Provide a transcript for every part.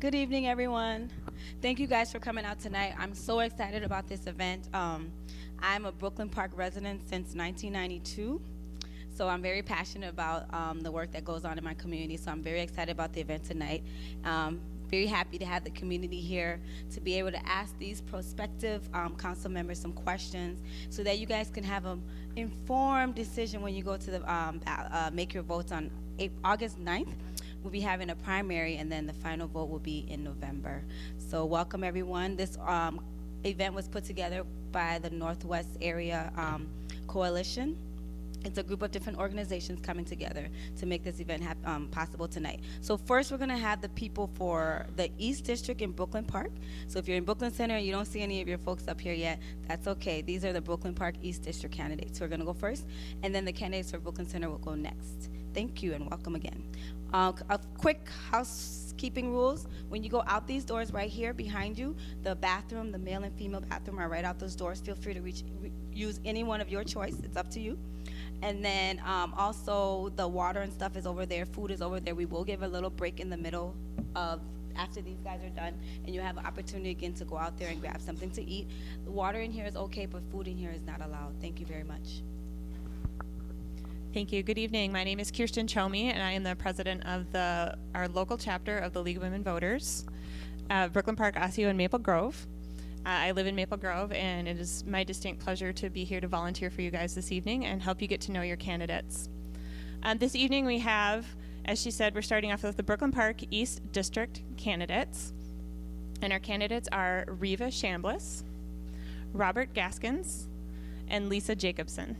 Good evening, everyone. Thank you guys for coming out tonight. I'm so excited about this event. I'm a Brooklyn Park resident since 1992, so I'm very passionate about the work that goes on in my community. So I'm very excited about the event tonight. Very happy to have the community here to be able to ask these prospective council members some questions so that you guys can have an informed decision when you go to make your votes on August 9th. We'll be having a primary, and then the final vote will be in November. So welcome, everyone. This event was put together by the Northwest Area Coalition. It's a group of different organizations coming together to make this event possible tonight. So first, we're going to have the people for the East District in Brooklyn Park. So if you're in Brooklyn Center and you don't see any of your folks up here yet, that's okay. These are the Brooklyn Park East District candidates. So we're going to go first, and then the candidates for Brooklyn Center will go next. Thank you, and welcome again. A quick housekeeping rules. When you go out these doors right here behind you, the bathroom, the male and female bathroom are right out those doors. Feel free to use any one of your choice. It's up to you. And then also the water and stuff is over there. Food is over there. We will give a little break in the middle of after these guys are done, and you have an opportunity again to go out there and grab something to eat. The water in here is okay, but food in here is not allowed. Thank you very much. Thank you. Good evening. My name is Kirsten Chomi, and I am the president of our local chapter of the League of Women Voters, Brooklyn Park, Osseo, and Maple Grove. I live in Maple Grove, and it is my distinct pleasure to be here to volunteer for you guys this evening and help you get to know your candidates. This evening we have, as she said, we're starting off with the Brooklyn Park East District candidates, and our candidates are Reva Chambliss, Robert Gaskins, and Lisa Jacobson.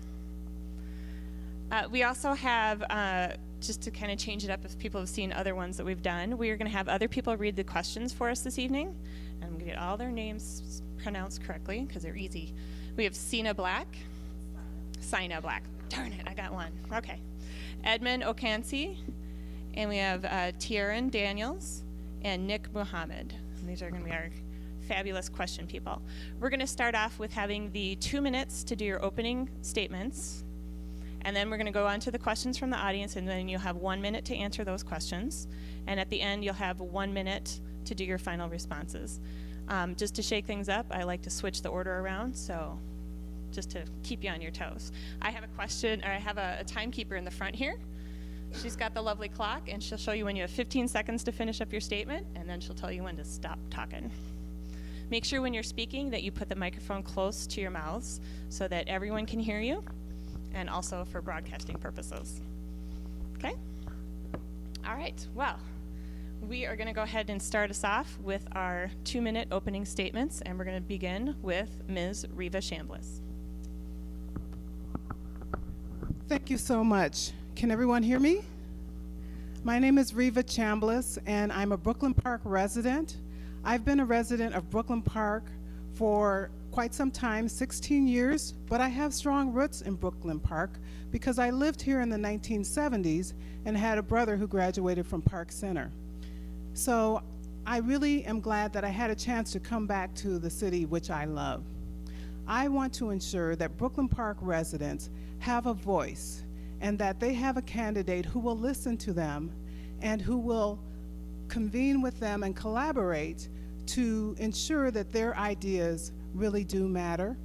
We also have, just to kind of change it up if people have seen other ones that we've done, we are going to have other people read the questions for us this evening. And I'm going to get all their names pronounced correctly because they're easy. We have Sina Black. Sina Black. Darn it, I got one. Okay. Edmund Okansi. And we have Tieran Daniels and Nick Muhammad. And these are going to be our fabulous question people. We're going to start off with having the 2 minutes to do your opening statements. And then we're going to go on to the questions from the audience, and then you'll have 1 minute to answer those questions. And at the end, you'll have 1 minute to do your final responses. Just to shake things up, I like to switch the order around, so just to keep you on your toes. I have a question, or I have a timekeeper in the front here. She's got the lovely clock, and she'll show you when you have 15 seconds to finish up your statement, and then she'll tell you when to stop talking. Make sure when you're speaking that you put the microphone close to your mouths so that everyone can hear you, and also for broadcasting purposes. Okay? All right, well, we are going to go ahead and start us off with our 2 minute opening statements, and we're going to begin with Ms. Reva Chambliss. Thank you so much. Can everyone hear me? My name is Reva Chambliss, and I'm a Brooklyn Park resident. I've been a resident of Brooklyn Park for quite some time, 16 years, but I have strong roots in Brooklyn Park because I lived here in the 1970s and had a brother who graduated from Park Center. So I really am glad that I had a chance to come back to the city which I love. I want to ensure that Brooklyn Park residents have a voice and that they have a candidate who will listen to them and who will convene with them and collaborate to ensure that their ideas really do matter.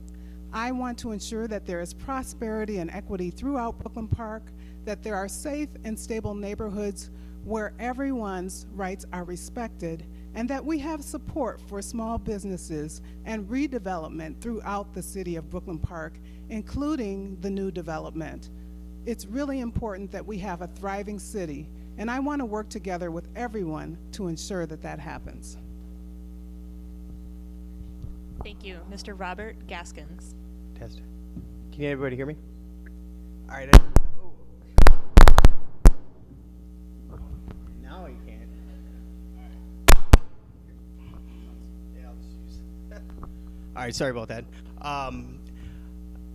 I want to ensure that there is prosperity and equity throughout Brooklyn Park, that there are safe and stable neighborhoods where everyone's rights are respected, and that we have support for small businesses and redevelopment throughout the city of Brooklyn Park, including the new development. It's really important that we have a thriving city, and I want to work together with everyone to ensure that that happens. Thank you. Mr. Robert Gaskins. Test. Can everybody hear me? All right. Now you can. Yeah, I'll just use. All right. Sorry about that.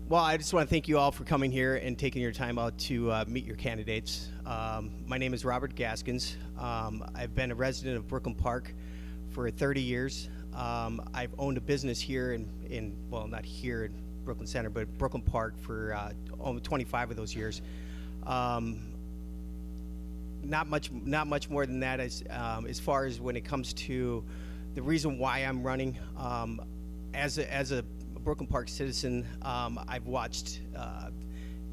Well, I just want to thank you all for coming here and taking your time out to meet your candidates. My name is Robert Gaskins. I've been a resident of Brooklyn Park for 30 years. I've owned a business here well, not here in Brooklyn Center, but Brooklyn Park for almost 25 of those years. One not much more than that. As far as when it comes to the reason why I'm running, as a Brooklyn Park citizen, I've watched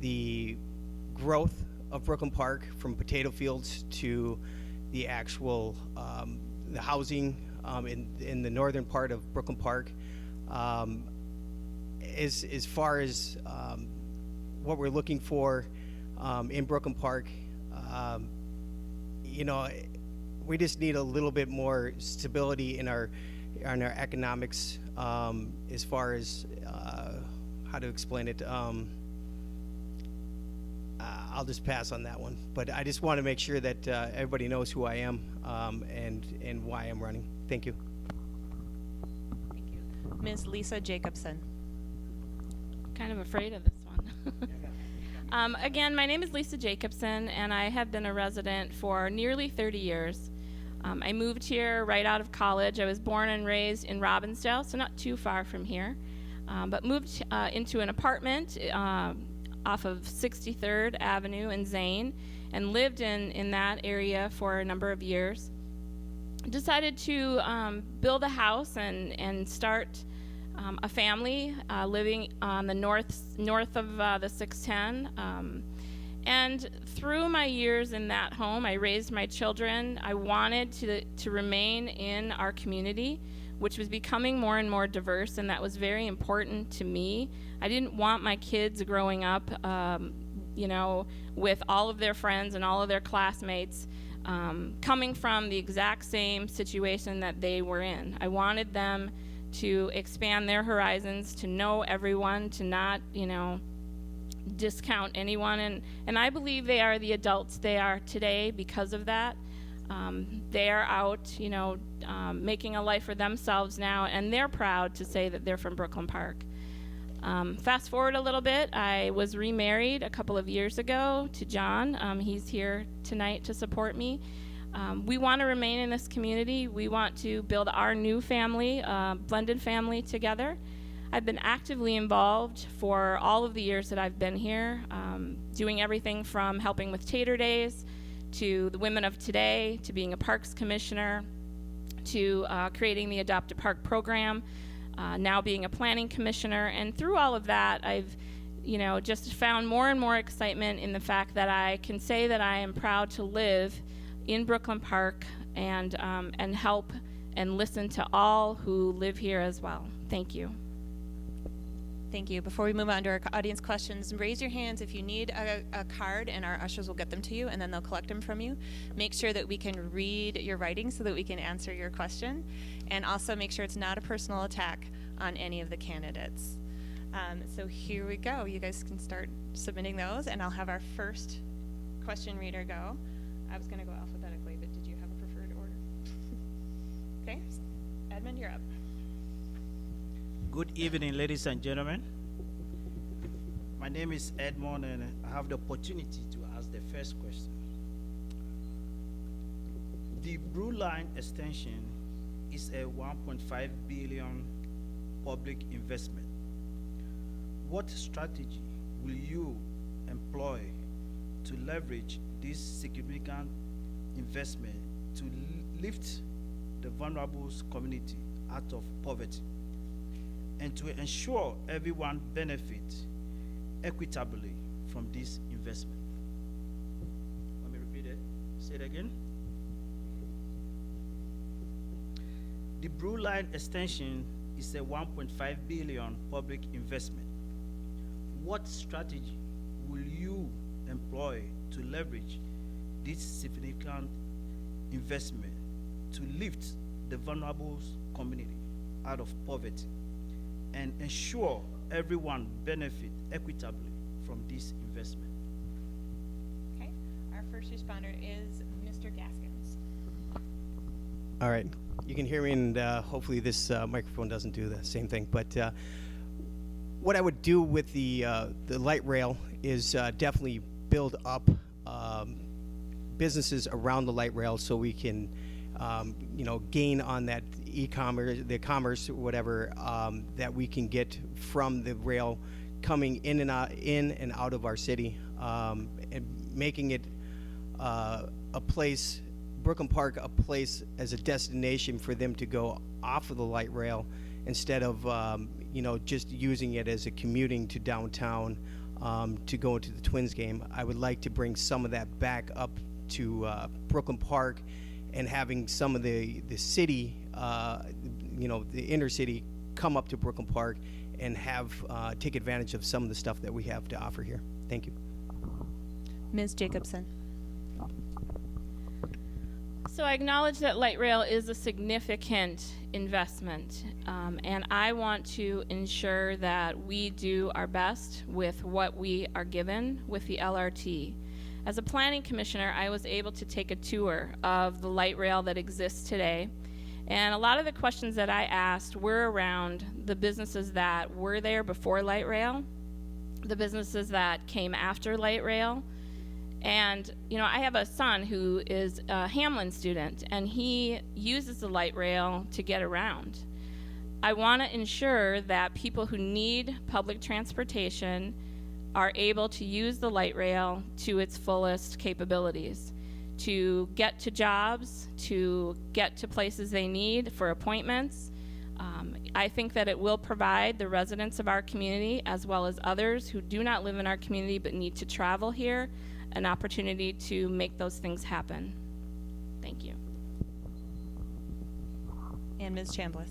the growth of Brooklyn Park from potato fields to the actual the housing in the northern part of Brooklyn Park. As far as what we're looking for in Brooklyn Park, you know, we just need a little bit more stability in our economics, as far as how to explain it. I'll just pass on that one, but I just want to make sure that everybody knows who I am, and why I'm running. Thank you. Thank you. Ms. Lisa Jacobson. Kind of afraid of this one. Again, my name is Lisa Jacobson, and I have been a resident for nearly 30 years. I moved here right out of college. I was born and raised in Robbinsdale, so not too far from here, but moved into an apartment off of 63rd Avenue in Zane, and lived in that area for a number of years. Decided to build a house and start a family living on the north of the 610. And through my years in that home, I raised my children. I wanted to remain in our community, which was becoming more and more diverse, and that was very important to me. I didn't want my kids growing up, you know, with all of their friends and all of their classmates coming from the exact same situation that they were in. I wanted them to expand their horizons, to know everyone, to not, you know, discount anyone. And I believe they are the adults they are today because of that. They are out, you know, making a life for themselves now, and they're proud to say that they're from Brooklyn Park. Fast forward a little bit, I was remarried a couple of years ago to John. He's here tonight to support me. We want to remain in this community. We want to build our new family, blended family together. I've been actively involved for all of the years that I've been here, doing everything from helping with Tater Days, to the Women of Today, to being a Parks Commissioner, to creating the Adopt a Park program, now being a Planning Commissioner. And through all of that, I've, you know, just found more and more excitement in the fact that I can say that I am proud to live in Brooklyn Park and help and listen to all who live here as well. Thank you. Thank you. Before we move on to our audience questions, raise your hands if you need a card, and our ushers will get them to you, and then they'll collect them from you. Make sure that we can read your writing so that we can answer your question, and also make sure it's not a personal attack on any of the candidates. So here we go. You guys can start submitting those, and I'll have our first question reader go. I was going to go alphabetically, but did you have a preferred order? Okay. Edmund, you're up. Good evening, ladies and gentlemen. My name is Edmond, and I have the opportunity to ask the first question. The Blue Line extension is a $1.5 billion public investment. What strategy will you employ to leverage this significant investment to lift the vulnerable community out of poverty, and to ensure everyone benefits equitably from this investment? Let me repeat it. Say it again. The Blue Line extension is a $1.5 billion public investment. What strategy will you employ to leverage this significant investment to lift the vulnerable community out of poverty and ensure everyone benefit equitably from this investment? Okay. Our first responder is Mr. Gaskins. All right, you can hear me, and hopefully this microphone doesn't do the same thing. But what I would do with the light rail is definitely build up businesses around the light rail, so we can, you know, gain on that e-commerce, the commerce, whatever that we can get from the rail coming in and out of our city, and making it a place, Brooklyn Park, a place as a destination for them to go off of the light rail instead of just using it as a commuting to downtown to go into the Twins game. I would like to bring some of that back up to Brooklyn Park, and having some of the city, the inner city, come up to Brooklyn Park and take advantage of some of the stuff that we have to offer here. Thank you. Ms. Jacobson. So I acknowledge that light rail is a significant investment, and I want to ensure that we do our best with what we are given with the LRT. As a planning commissioner, I was able to take a tour of the light rail that exists today, and a lot of the questions that I asked were around the businesses that were there before light rail, the businesses that came after light rail. And I have a son who is a Hamlin student, and he uses the light rail to get around. I want to ensure that people who need public transportation are able to use the light rail to its fullest capabilities, to get to jobs, to get to places they need for appointments. I think that it will provide the residents of our community, as well as others who do not live in our community but need to travel here, an opportunity to make those things happen. Thank you. And Ms. Chambliss.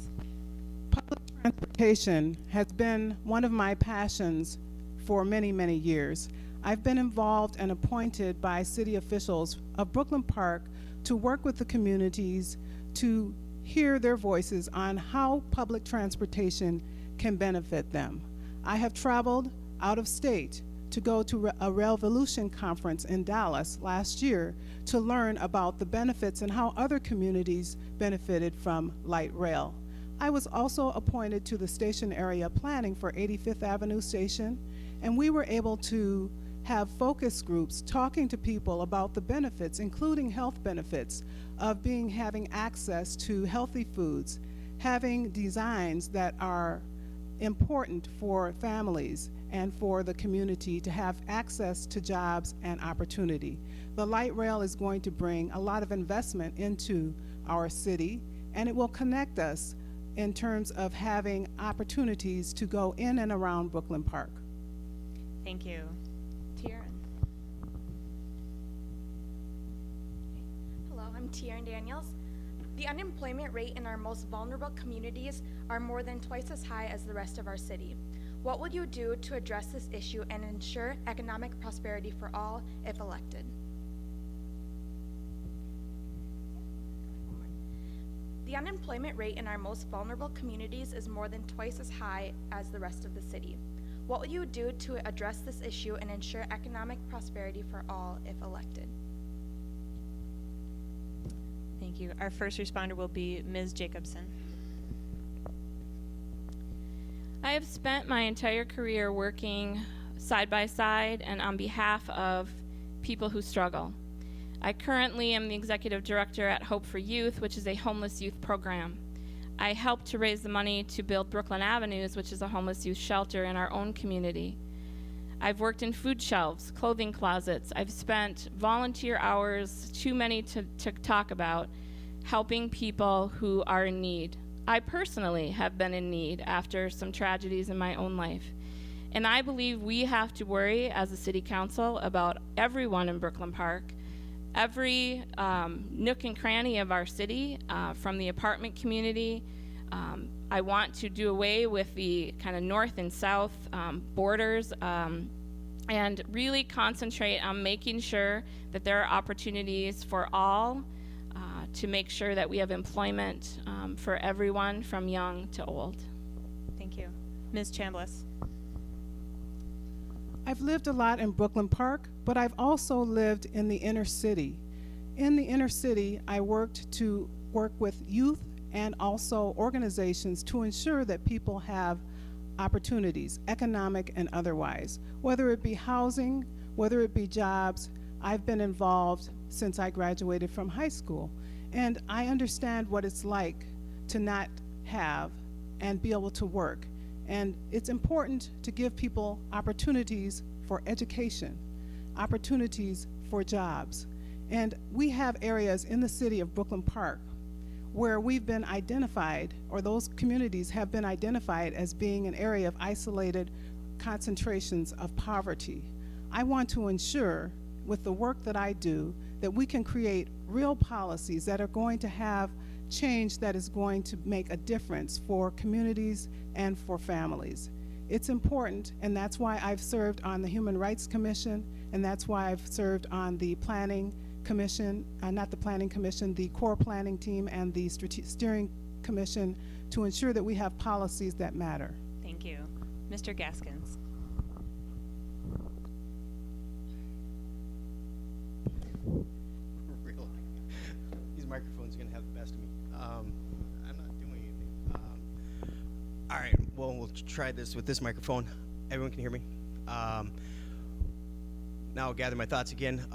Public transportation has been one of my passions for many, many years. I've been involved and appointed by city officials of Brooklyn Park to work with the communities to hear their voices on how public transportation can benefit them. I have traveled out of state to go to a Railvolution conference in Dallas last year to learn about the benefits and how other communities benefited from light rail. I was also appointed to the station area planning for 85th Avenue Station, and we were able to have focus groups talking to people about the benefits, including health benefits, of having access to healthy foods, having designs that are important for families and for the community to have access to jobs and opportunity. The light rail is going to bring a lot of investment into our city, and it will connect us in terms of having opportunities to go in and around Brooklyn Park. Thank you. Tieran. Hello, I'm Tieran Daniels. The unemployment rate in our most vulnerable communities are more than twice as high as the rest of our city. What will you do to address this issue and ensure economic prosperity for all if elected? The unemployment rate in our most vulnerable communities is more than twice as high as the rest of the city. What will you do to address this issue and ensure economic prosperity for all if elected? Thank you. Our first responder will be Ms. Jacobson. I have spent my entire career working side by side and on behalf of people who struggle. I currently am the executive director at Hope for Youth, which is a homeless youth program. I helped to raise the money to build Brooklyn Avenues, which is a homeless youth shelter in our own community. I've worked in food shelves, clothing closets. I've spent volunteer hours, too many to talk about, helping people who are in need. I personally have been in need after some tragedies in my own life. And I believe we have to worry as a city council about everyone in Brooklyn Park, every nook and cranny of our city, from the apartment community. I want to do away with the kind of north and south borders and really concentrate on making sure that there are opportunities for all to make sure that we have employment for everyone from young to old. Thank you. Ms. Chambliss. I've lived a lot in Brooklyn Park, but I've also lived in the inner city. In the inner city, I worked with youth and also organizations to ensure that people have opportunities, economic and otherwise. Whether it be housing, whether it be jobs, I've been involved since I graduated from high school. And I understand what it's like to not have and be able to work. And it's important to give people opportunities for education, opportunities for jobs. And we have areas in the city of Brooklyn Park where we've been identified, or those communities have been identified as being an area of isolated concentrations of poverty. I want to ensure, with the work that I do, that we can create real policies that are going to have change that is going to make a difference for communities and for families. It's important, and that's why I've served on the Human Rights Commission, and that's why I've served on the Planning Commission, not the Planning Commission, the Core Planning Team and the Steering Commission, to ensure that we have policies that matter. Thank you. Mr. Gaskins. Really? These microphones are going to have the best of me. I'm not doing anything. All right, well, we'll try this with this microphone. Everyone can hear me? Now I'll gather my thoughts again.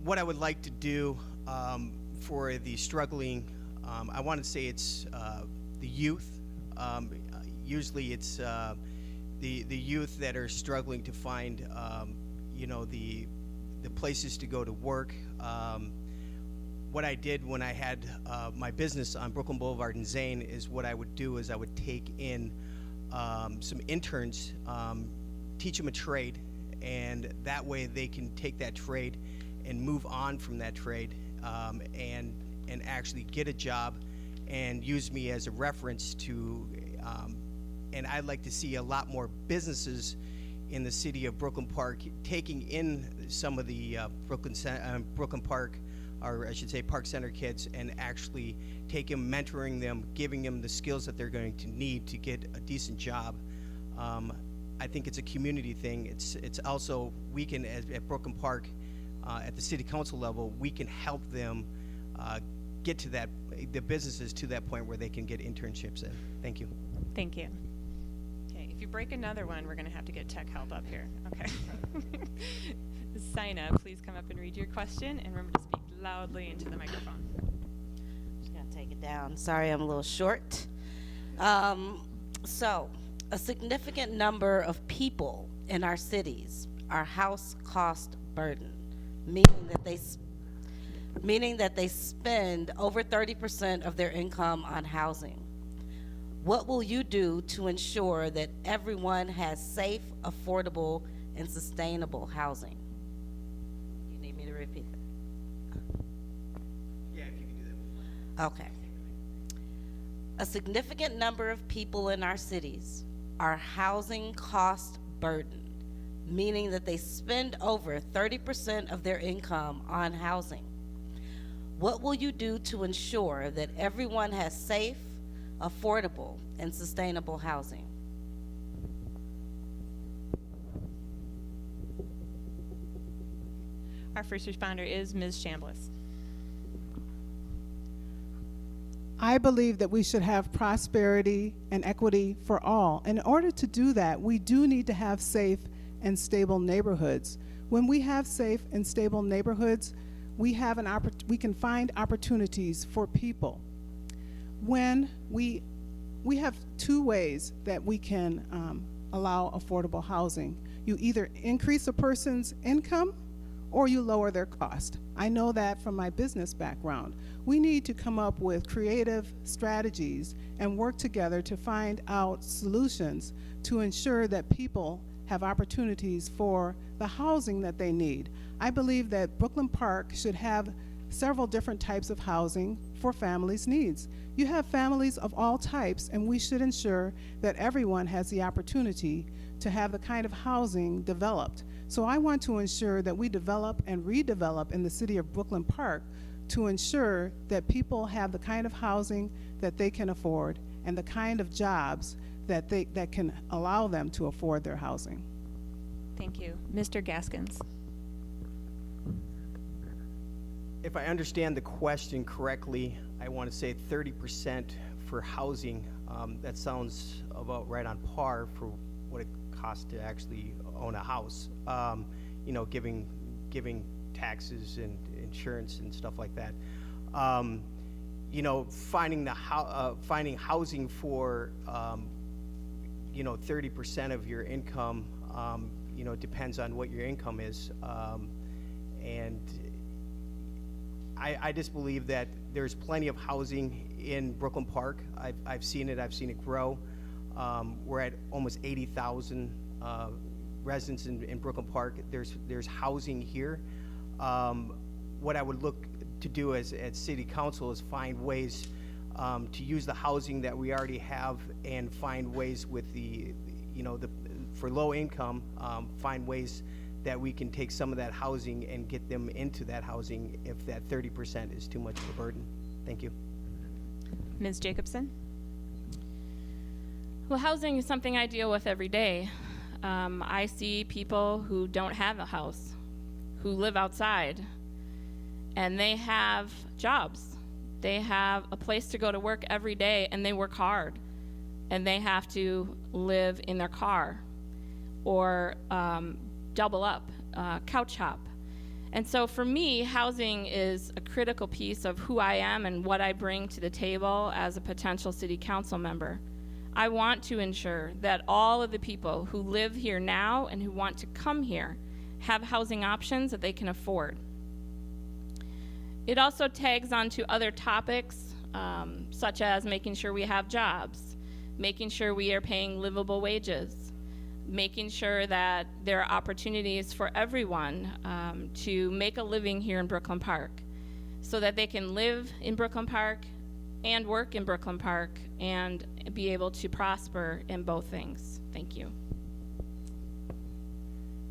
What I would like to do for the struggling, I want to say it's the youth. Usually it's the youth that are struggling to find, the places to go to work. What I did when I had my business on Brooklyn Boulevard and Zane is what I would do is I would take in some interns, teach them a trade, and that way they can take that trade and move on from that trade and actually get a job and use me as a reference to, and I'd like to see a lot more businesses in the city of Brooklyn Park taking in some of the Brooklyn Park, or I should say Park Center kids, and actually mentoring them, giving them the skills that they're going to need to get a decent job. I think it's a community thing. It's also, we can, at Brooklyn Park, at the city council level, we can help them get to the businesses to that point where they can get internships in. Thank you. Thank you. Okay, if you break another one, we're going to have to get tech help up here. Okay. Sina, please come up and read your question, and remember to speak loudly into the microphone. Just gonna take it down. Sorry, I'm a little short. So, a significant number of people in our cities are house cost burdened, meaning that they spend over 30% of their income on housing. What will you do to ensure that everyone has safe, affordable, and sustainable housing? You need me to repeat that? Yeah, if you can do that. Okay. A significant number of people in our cities are housing cost burdened, meaning that they spend over 30% of their income on housing. What will you do to ensure that everyone has safe, affordable, and sustainable housing? Our first responder is Ms. Chambliss. I believe that we should have prosperity and equity for all. In order to do that, we do need to have safe and stable neighborhoods. When we have safe and stable neighborhoods, we can find opportunities for people. When we have two ways that we can allow affordable housing. You either increase a person's income or you lower their cost. I know that from my business background. We need to come up with creative strategies and work together to find out solutions to ensure that people have opportunities for the housing that they need. I believe that Brooklyn Park should have several different types of housing for families' needs. You have families of all types, and we should ensure that everyone has the opportunity to have the kind of housing developed. So I want to ensure that we develop and redevelop in the city of Brooklyn Park to ensure that people have the kind of housing that they can afford and the kind of jobs that can allow them to afford their housing. Thank you. Mr. Gaskins. If I understand the question correctly, I want to say 30% for housing. That sounds about right on par for what it costs to actually own a house. Giving taxes and insurance and stuff like that. Finding housing for 30% of your income. Depends on what your income is, and I just believe that there's plenty of housing in Brooklyn Park. I've seen it grow. We're at almost 80,000 residents in Brooklyn Park. There's housing here. What I would look to do as city council is find ways to use the housing that we already have and find ways with for low income, find ways that we can take some of that housing and get them into that housing if that 30% is too much of a burden. Thank you. Ms. Jacobson? Well, housing is something I deal with every day. I see people who don't have a house, who live outside, and they have jobs. They have a place to go to work every day, and they work hard, and they have to live in their car or double up, couch hop. And so for me, housing is a critical piece of who I am and what I bring to the table as a potential city council member. I want to ensure that all of the people who live here now and who want to come here have housing options that they can afford. It also tags onto other topics, such as making sure we have jobs, making sure we are paying livable wages, making sure that there are opportunities for everyone to make a living here in Brooklyn Park so that they can live in Brooklyn Park and work in Brooklyn Park and be able to prosper in both things. Thank you.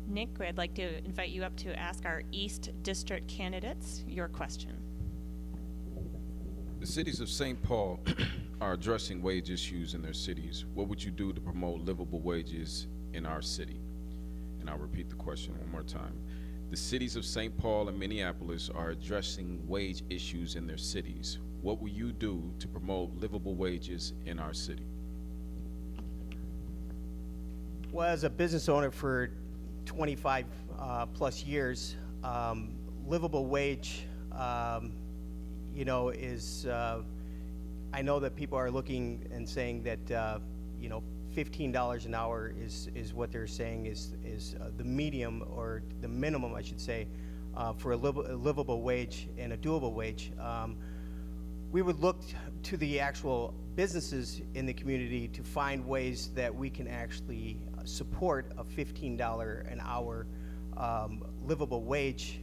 Nick, I'd like to invite you up to ask our East District candidates your question. The cities of St. Paul are addressing wage issues in their cities. What would you do to promote livable wages in our city? And I'll repeat the question one more time. The cities of St. Paul and Minneapolis are addressing wage issues in their cities. What will you do to promote livable wages in our city? Well, as a business owner for 25 plus years, livable wage, is, I know that people are looking and saying that, $15 an hour is what they're saying is the medium or the minimum, I should say, for a livable wage and a doable wage. We would look to the actual businesses in the community to find ways that we can actually support a $15 an hour livable wage,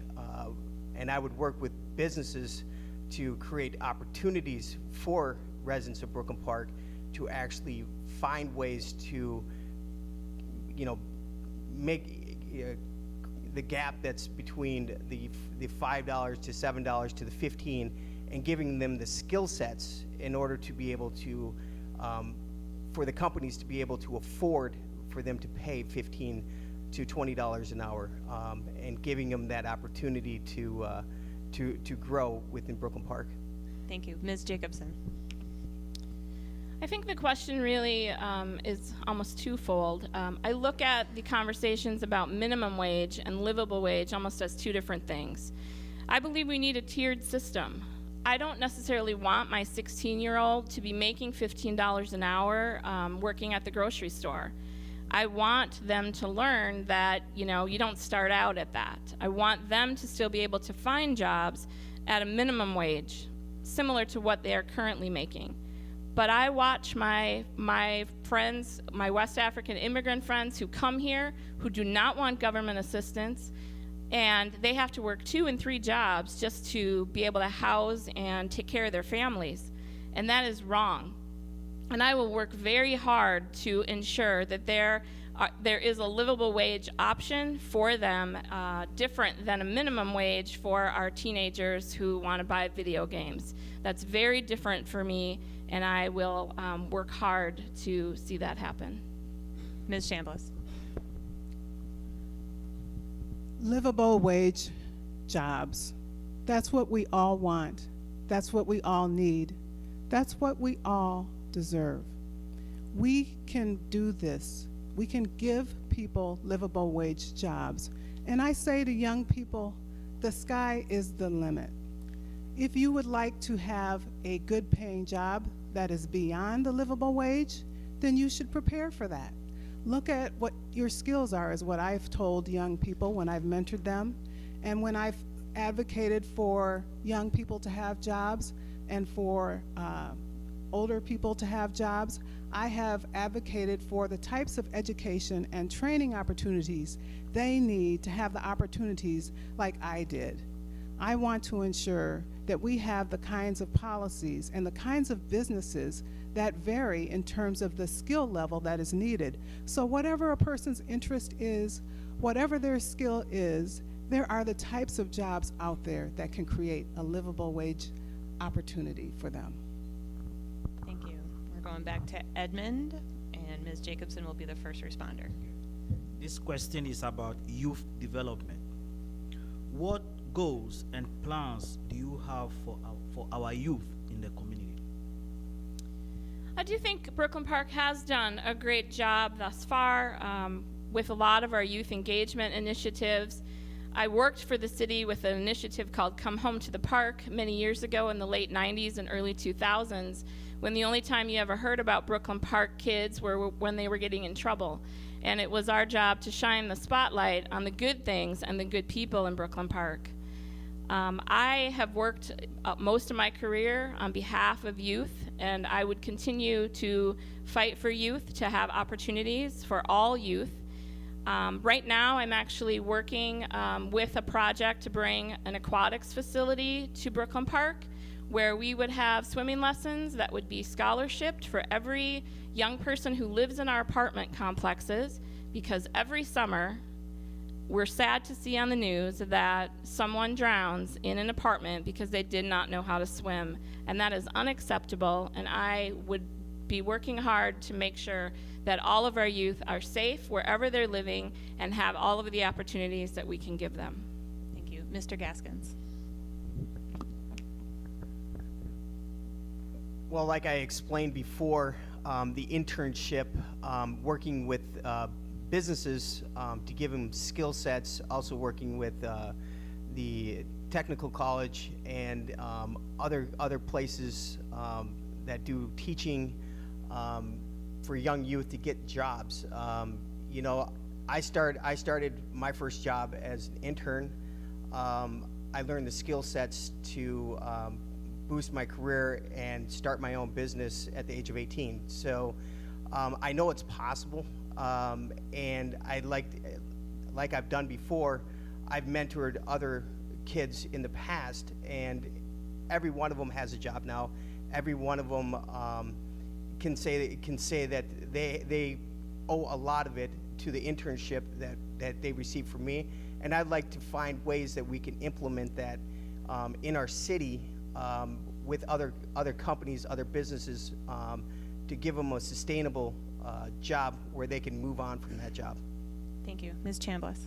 and I would work with businesses to create opportunities for residents of Brooklyn Park to actually find ways to, make the gap that's between the $5 to $7 to the $15, and giving them the skill sets in order to be able to, for the companies to be able to afford for them to pay $15 to $20 an hour, and giving them that opportunity to grow within Brooklyn Park. Thank you. Ms. Jacobson. I think the question really is almost twofold. I look at the conversations about minimum wage and livable wage almost as two different things. I believe we need a tiered system. I don't necessarily want my 16-year-old to be making $15 an hour working at the grocery store. I want them to learn that, you don't start out at that. I want them to still be able to find jobs at a minimum wage, similar to what they are currently making. But I watch my friends, my West African immigrant friends who come here, who do not want government assistance, and they have to work 2 and 3 jobs just to be able to house and take care of their families. And that is wrong. And I will work very hard to ensure that there is a livable wage option for them, different than a minimum wage for our teenagers who want to buy video games. That's very different for me, and I will work hard to see that happen. Ms. Chambliss. Livable wage jobs. That's what we all want. That's what we all need. That's what we all deserve. We can do this. We can give people livable wage jobs. And I say to young people, the sky is the limit. If you would like to have a good paying job that is beyond the livable wage, then you should prepare for that. Look at what your skills are, is what I've told young people when I've mentored them. And when I've advocated for young people to have jobs and for older people to have jobs. I have advocated for the types of education and training opportunities they need to have the opportunities like I did. I want to ensure that we have the kinds of policies and the kinds of businesses that vary in terms of the skill level that is needed. So whatever a person's interest is, whatever their skill is, there are the types of jobs out there that can create a livable wage opportunity for them. Thank you. We're going back to Edmond, and Ms. Jacobson will be the first responder. This question is about youth development. What goals and plans do you have for our youth in the community? I do think Brooklyn Park has done a great job thus far with a lot of our youth engagement initiatives. I worked for the city with an initiative called Come Home to the Park many years ago in the late 90s and early 2000s, when the only time you ever heard about Brooklyn Park kids were when they were getting in trouble. And it was our job to shine the spotlight on the good things and the good people in Brooklyn Park. I have worked most of my career on behalf of youth, and I would continue to fight for youth to have opportunities for all youth. Right now, I'm actually working with a project to bring an aquatics facility to Brooklyn Park, where we would have swimming lessons that would be scholarshiped for every young person who lives in our apartment complexes, because every summer, we're sad to see on the news that someone drowns in an apartment because they did not know how to swim, and that is unacceptable, and I would be working hard to make sure that all of our youth are safe wherever they're living and have all of the opportunities that we can give them. Thank you. Mr. Gaskins. Well, like I explained before, the internship, working with businesses to give them skill sets, also working with the technical college and other places that do teaching for young youth to get jobs. You know, I started my first job as an intern. I learned the skill sets to boost my career and start my own business at the age of 18. So I know it's possible. And like I've done before, I've mentored other kids in the past, and every one of them has a job now. Every one of them can say that they owe a lot of it to the internship that they received from me. And I'd like to find ways that we can implement that in our city with other companies, other businesses, to give them a sustainable job where they can move on from that job. Thank you. Ms. Chambliss.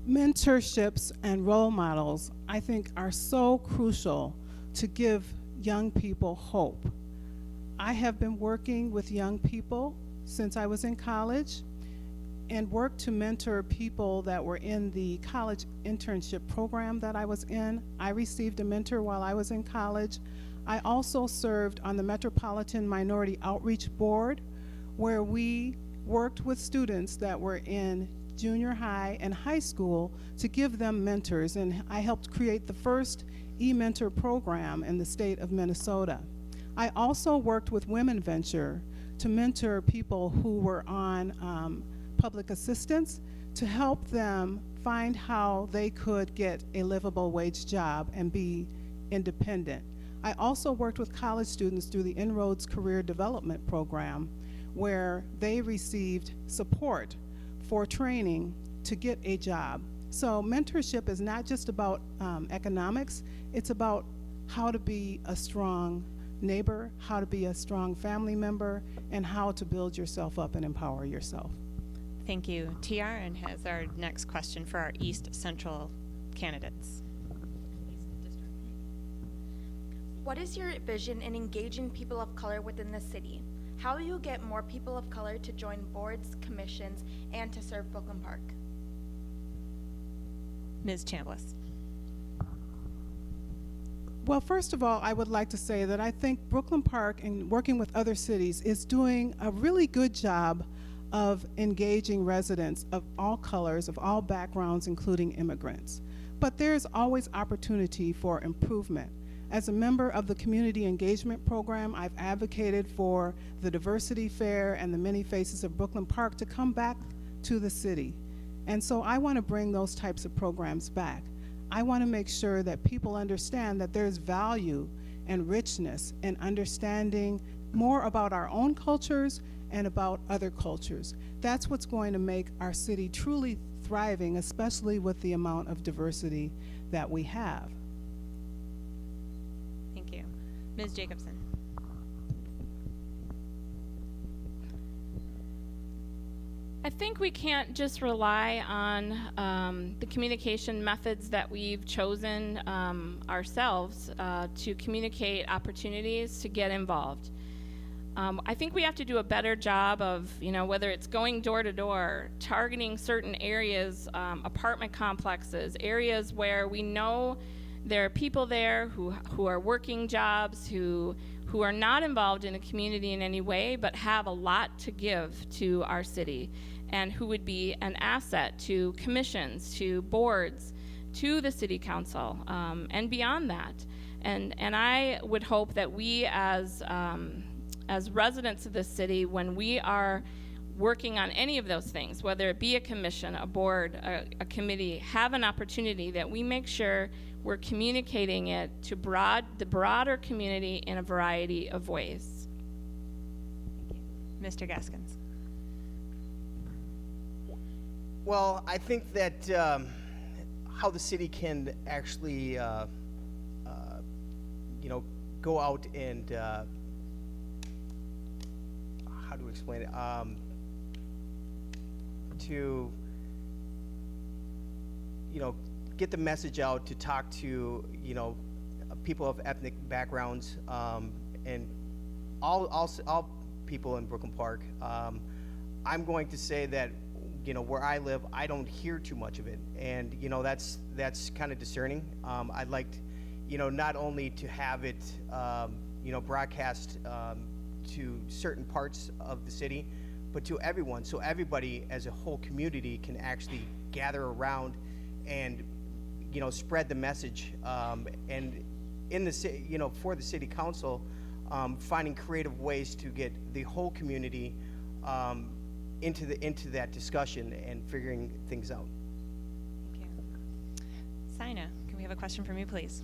Mentorships and role models, I think, are so crucial to give young people hope. I have been working with young people since I was in college and worked to mentor people that were in the college internship program that I was in. I received a mentor while I was in college. I also served on the Metropolitan Minority Outreach Board, where we worked with students that were in junior high and high school to give them mentors, and I helped create the first e-mentor program in the state of Minnesota. I also worked with Women Venture to mentor people who were on public assistance to help them find how they could get a livable wage job and be independent. I also worked with college students through the Inroads Career Development Program, where they received support for training to get a job. So mentorship is not just about economics, it's about how to be a strong neighbor, how to be a strong family member, and how to build yourself up and empower yourself. Thank you. TR and has our next question for our East Central candidates. What is your vision in engaging people of color within the city? How will you get more people of color to join boards, commissions, and to serve Brooklyn Park? Ms. Chambliss. Well, first of all, I would like to say that I think Brooklyn Park, in working with other cities, is doing a really good job of engaging residents of all colors, of all backgrounds, including immigrants. but there's always opportunity for improvement. As a member of the Community Engagement Program, I've advocated for the Diversity Fair and the Many Faces of Brooklyn Park to come back to the city. And so I want to bring those types of programs back. I want to make sure that people understand that there's value and richness in understanding more about our own cultures and about other cultures. That's what's going to make our city truly thriving, especially with the amount of diversity that we have. Thank you. Ms. Jacobson. I think we can't just rely on the communication methods that we've chosen ourselves to communicate opportunities to get involved. I think we have to do a better job of, whether it's going door to door, targeting certain areas, apartment complexes, areas where we know there are people there who are working jobs, who are not involved in the community in any way, but have a lot to give to our city, and who would be an asset to commissions, to boards, to the city council, and beyond that. And I would hope that we as residents of this city, when we are working on any of those things, whether it be a commission, a board, a committee, have an opportunity that we make sure we're communicating it to the broader community in a variety of ways. Mr. Gaskins. Well, I think that how the city can actually, go out and how do we explain it? To get the message out, to talk to people of ethnic backgrounds, and all people in Brooklyn Park. I'm going to say that where I live, I don't hear too much of it, and that's kind of discerning. I'd like not only to have it broadcast to certain parts of the city, but to everyone, so everybody as a whole community can actually gather around and spread the message, and in the for the city council, finding creative ways to get the whole community into that discussion and figuring things out. Thank you. Sina, can we have a question from you, please?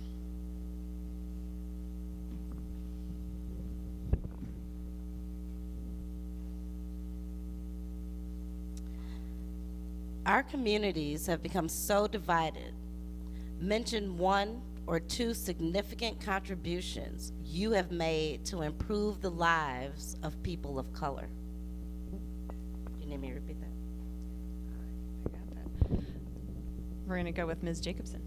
Our communities have become so divided. Mention one or two significant contributions you have made to improve the lives of people of color. Do you need me to repeat that? I got that. We're going to go with Ms. Jacobson.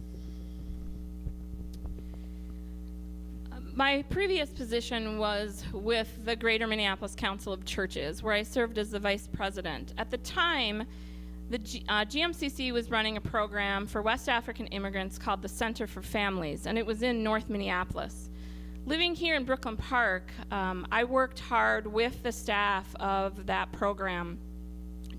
My previous position was with the Greater Minneapolis Council of Churches, where I served as the vice president. At the time, the GMCC was running a program for West African immigrants called the Center for Families, and it was in North Minneapolis. Living here in Brooklyn Park, I worked hard with the staff of that program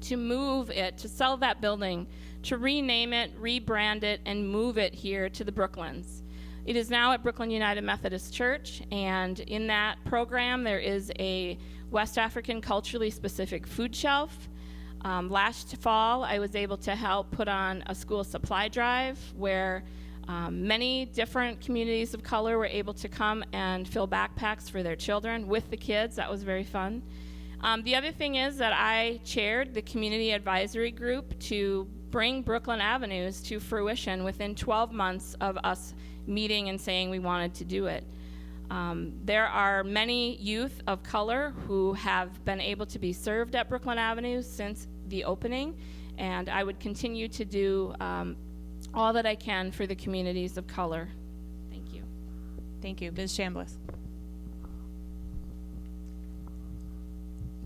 to move it, to sell that building, to rename it, rebrand it, and move it here to the Brooklyns. It is now at Brooklyn United Methodist Church, and in that program there is a West African culturally specific food shelf. Last fall, I was able to help put on a school supply drive where many different communities of color were able to come and fill backpacks for their children with the kids. That was very fun. The other thing is that I chaired the community advisory group to bring Brooklyn Avenues to fruition within 12 months of us meeting and saying we wanted to do it. There are many youth of color who have been able to be served at Brooklyn Avenues since the opening, and I would continue to do all that I can for the communities of color. Thank you. Thank you. Ms. Chambliss.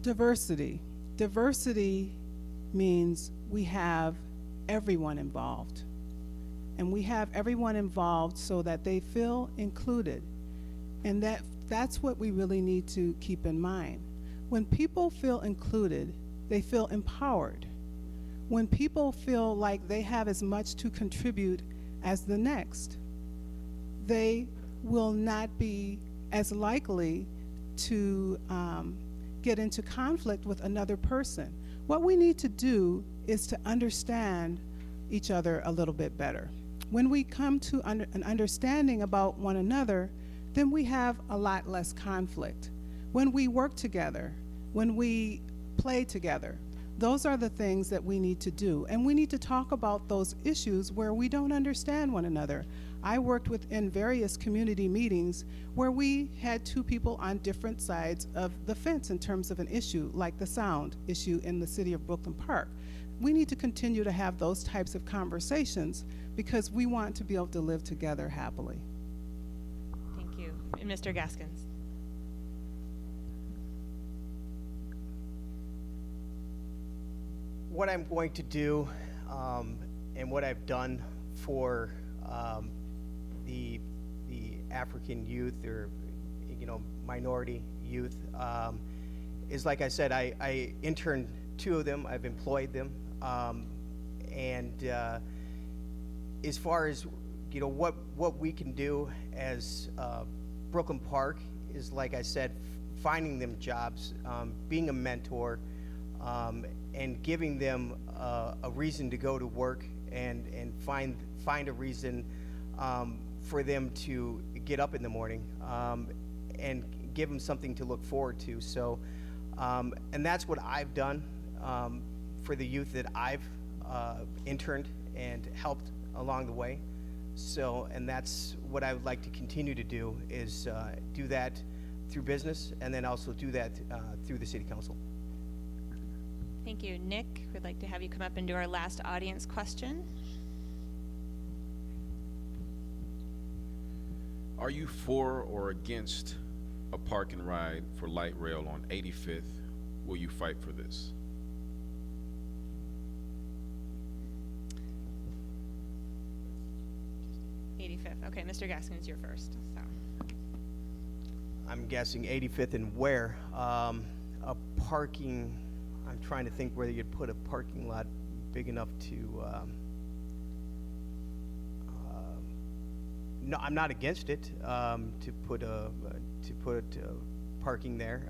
Diversity. Diversity means we have everyone involved. And we have everyone involved so that they feel included. And that's what we really need to keep in mind. When people feel included, they feel empowered. When people feel like they have as much to contribute as the next. They will not be as likely to get into conflict with another person. What we need to do is to understand each other a little bit better. When we come to an understanding about one another, then we have a lot less conflict. When we work together, when we play together, those are the things that we need to do. And we need to talk about those issues where we don't understand one another. I worked within various community meetings where we had two people on different sides of the fence in terms of an issue, like the sound issue in the city of Brooklyn Park. We need to continue to have those types of conversations because we want to be able to live together happily. Thank you. And Mr. Gaskins. What I'm going to do and what I've done for the African youth or minority youth is, like I said, I interned 2 of them. I've employed them, and as far as what we can do as Brooklyn Park is, like I said, finding them jobs, being a mentor, and giving them a reason to go to work and find a reason for them to get up in the morning and give them something to look forward to. So, and that's what I've done for the youth that I've interned and helped along the way. So, and that's what I would like to continue to do is do that through business and then also do that through the city council. Thank you. Nick, we'd like to have you come up and do our last audience question. Are you for or against a park and ride for light rail on 85th? Will you fight for this? Okay, Mr. Gaskins, you're first. So. I'm guessing 85th and where? A parking, I'm trying to think whether you'd put a parking lot big enough to, no, I'm not against it, to put parking there.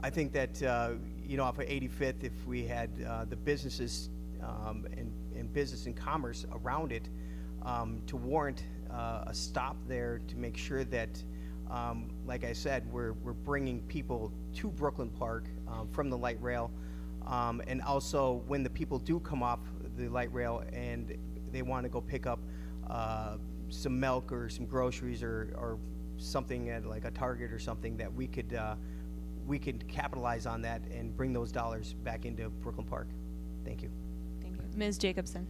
I think that, off of 85th, if we had the businesses and business and commerce around it, to warrant a stop there to make sure that, like I said, we're bringing people to Brooklyn Park from the light rail, and also when the people do come off the light rail and they want to go pick up some milk or some groceries or something at like a Target or something, that we could capitalize on that and bring those dollars back into Brooklyn Park. Thank you. Thank you. Ms. Jacobson.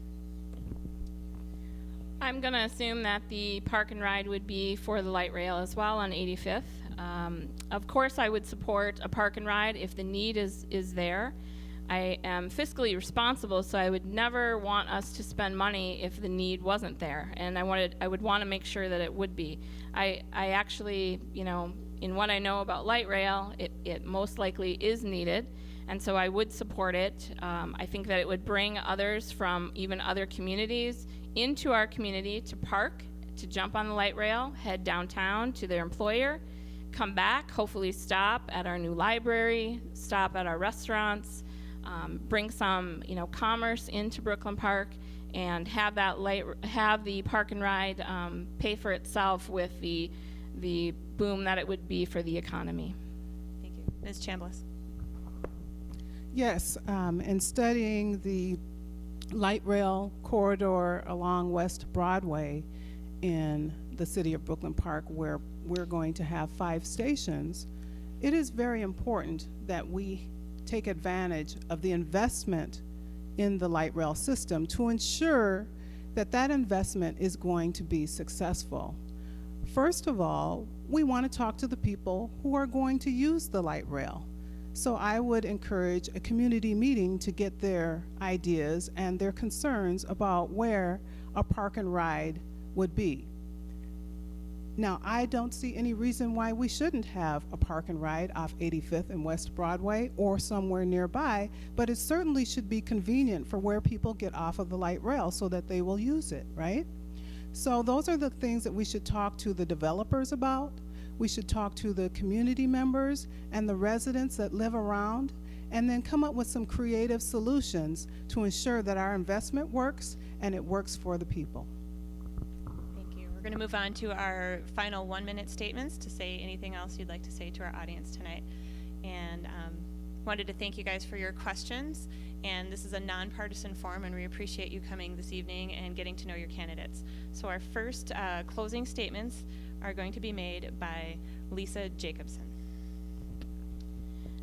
I'm going to assume that the park and ride would be for the light rail as well on 85th. Of course, I would support a park and ride if the need is there. I am fiscally responsible, so I would never want us to spend money if the need wasn't there, and I would want to make sure that it would be. I actually, in what I know about light rail, it most likely is needed, and so I would support it. I think that it would bring others from even other communities into our community to park, to jump on the light rail, head downtown to their employer, come back, hopefully stop at our new library, stop at our restaurants, bring some commerce into Brooklyn Park, and have the park and ride pay for itself with the boom that it would be for the economy. Thank you. Ms. Chambliss. Yes, in studying the light rail corridor along West Broadway in the city of Brooklyn Park, where we're going to have 5 stations, it is very important that we take advantage of the investment in the light rail system to ensure that that investment is going to be successful. First of all, we want to talk to the people who are going to use the light rail. So I would encourage a community meeting to get their ideas and their concerns about where a park and ride would be. Now, I don't see any reason why we shouldn't have a park and ride off 85th and West Broadway or somewhere nearby, but it certainly should be convenient for where people get off of the light rail so that they will use it, right? So those are the things that we should talk to the developers about. We should talk to the community members and the residents that live around, and then come up with some creative solutions to ensure that our investment works and it works for the people. Thank you. We're going to move on to our final 1-minute statements to say anything else you'd like to say to our audience tonight. And wanted to thank you guys for your questions. And this is a nonpartisan forum, and we appreciate you coming this evening and getting to know your candidates. So our first closing statements are going to be made by Lisa Jacobson.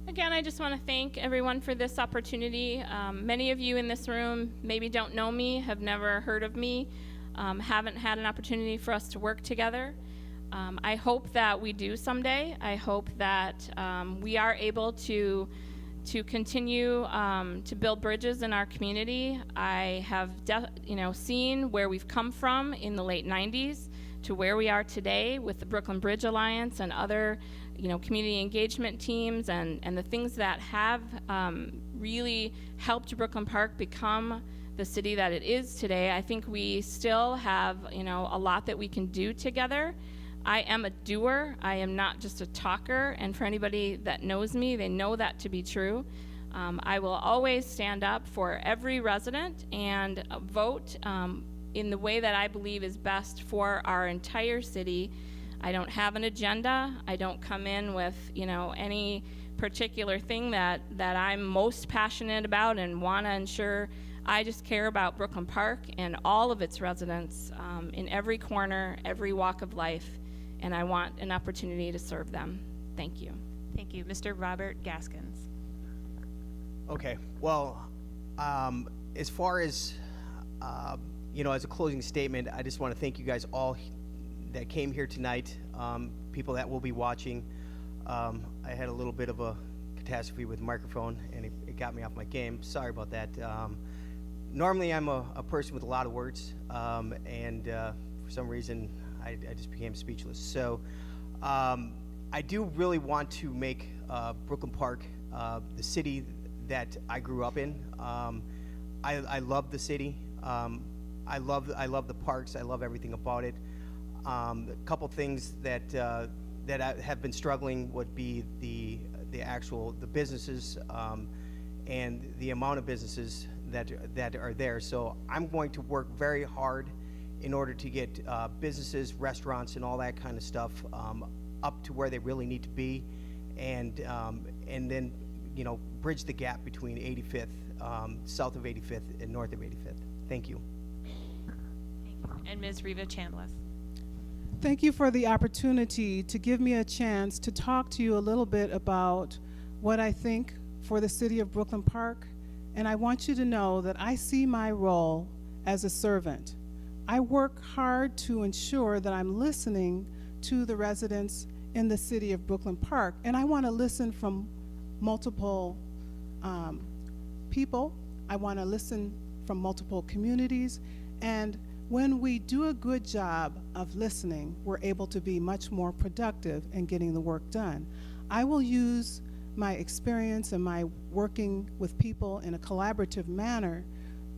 Again, I just want to thank everyone for this opportunity. Many of you in this room maybe don't know me, have never heard of me, haven't had an opportunity for us to work together. I hope that we do someday. I hope that we are able to continue to build bridges in our community. I have seen where we've come from in the late 90s to where we are today with the Brooklyn Bridge Alliance and other community engagement teams and the things that have really helped Brooklyn Park become the city that it is today. I think we still have a lot that we can do together. I am a doer. I am not just a talker, and for anybody that knows me, they know that to be true. I will always stand up for every resident and vote in the way that I believe is best for our entire city. I don't have an agenda. I don't come in with any particular thing that I'm most passionate about and want to ensure. I just care about Brooklyn Park and all of its residents in every corner, every walk of life, and I want an opportunity to serve them. Thank you. Thank you. Mr. Robert Gaskins. Okay, well, as far as, as a closing statement, I just want to thank you guys all that came here tonight, people that will be watching. I had a little bit of a catastrophe with the microphone, and it got me off my game. Sorry about that. Normally, I'm a person with a lot of words, and for some reason, I just became speechless. So I do really want to make Brooklyn Park the city that I grew up in. I love the city. I love the parks. I love everything about it. A couple things that I have been struggling would be the businesses and the amount of businesses that are there. So I'm going to work very hard in order to get businesses, restaurants, and all that kind of stuff up to where they really need to be, and then bridge the gap between 85th, south of 85th, and north of 85th. Thank you. Thank you. And Ms. Reva Chambliss. Thank you for the opportunity to give me a chance to talk to you a little bit about what I think for the city of Brooklyn Park. And I want you to know that I see my role as a servant. I work hard to ensure that I'm listening to the residents in the city of Brooklyn Park. And I want to listen from multiple people. I want to listen from multiple communities. And when we do a good job of listening, we're able to be much more productive in getting the work done. I will use my experience and my working with people in a collaborative manner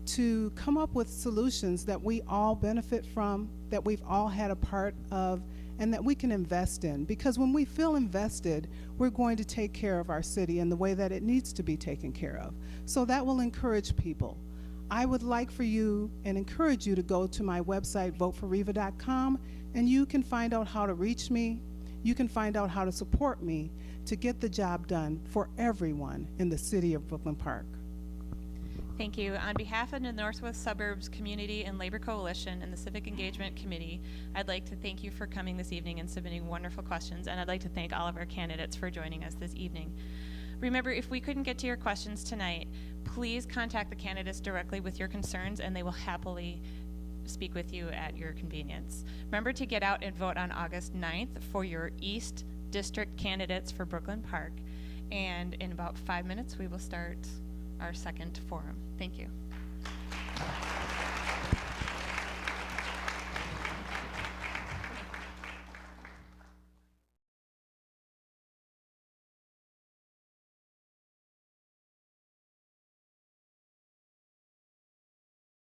to come up with solutions that we all benefit from, that we've all had a part of, and that we can invest in. Because when we feel invested, we're going to take care of our city in the way that it needs to be taken care of. So that will encourage people. I would like for you and encourage you to go to my website, voteforreva.com, and you can find out how to reach me. You can find out how to support me to get the job done for everyone in the city of Brooklyn Park. Thank you. On behalf of the Northwest Suburbs Community and Labor Coalition and the Civic Engagement Committee, I'd like to thank you for coming this evening and submitting wonderful questions, and I'd like to thank all of our candidates for joining us this evening. Remember, if we couldn't get to your questions tonight, please contact the candidates directly with your concerns, and they will happily speak with you at your convenience. Remember to get out and vote on August 9th for your East District candidates for Brooklyn Park. And in about 5 minutes, we will start our second forum. Thank you.